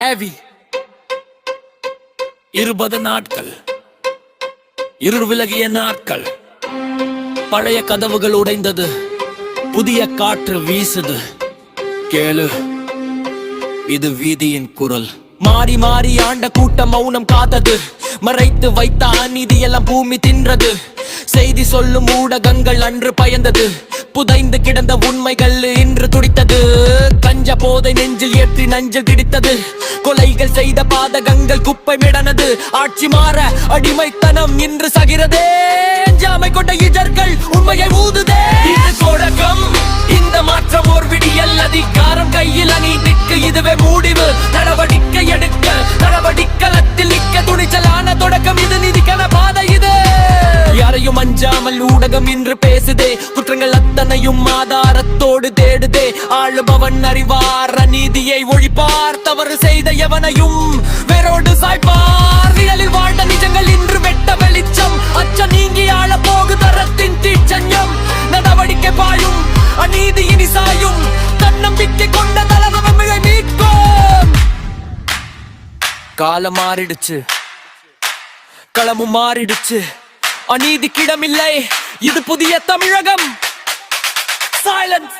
heavy 20 நாட்கள் இருள் விலகிய நாட்கள் பழைய கதவுகள் உடைந்தது புதிய காற்று வீசுது கேளு இது வீதியின் குரல் மாறி மாறி ஆண்ட கூட்டம் மௌனம் காத்தது மறைத்து வைத்த அநீதி எல்லாம் பூமி தின்றது செய்தி சொல்லும் ஊடகங்கள் அன்று பயந்தது புதைந்து கிடந்த உண்மைகள் இன்று துடித்தது கஞ்ச போதை நெஞ்சில் ஏற்றி நஞ்சல் திடித்தது கொலைகள் செய்த பாதகங்கள் குப்பை மிடனது ஆட்சி மாற அடிமைத்தனம் இன்று சகிறதே ஜாமை கொண்ட இதழ்கள் உண்மையை ஊதுதே இது தொடக்கம் இந்த மாற்றம் ஓர் விடியல் அதிகாரம் கையில் அநீதிக்கு இதுவே முடிவு நடவடிக்கை எடுக்க நடவடிக்கலத்தில் நிற்க துணிச்சலான தொடக்கம் இது நீதிக்கான பாதை இது யாரையும் அஞ்சாமல் ஊடகம் இன்று பேசுதே குற்றங்கள் அத்தனையும் ஆதாரத்தோடு தேடுதே ஆளுபவன் அறிவார் அநீதியை ஒழிப்பார் தவறு செய்த எவனையும் வேரோடு சாய்ப்பார் நிழலில் வாழ்ந்த நிஜங்கள் இன்று வெட்ட வெளிச்சம் அச்சம் நீங்கி ஆள போகு தரத்தின் தீச்சன்யம் நடவடிக்கை பாயும் அநீதி இனி சாயும் தன்னம்பிக்கை கொண்ட தலைவமிழை மீட்கும் காலம் மாறிடுச்சு களமும் மாறிடுச்சு அநீதிக்கிடமில்லை இது புதிய தமிழகம். Silence.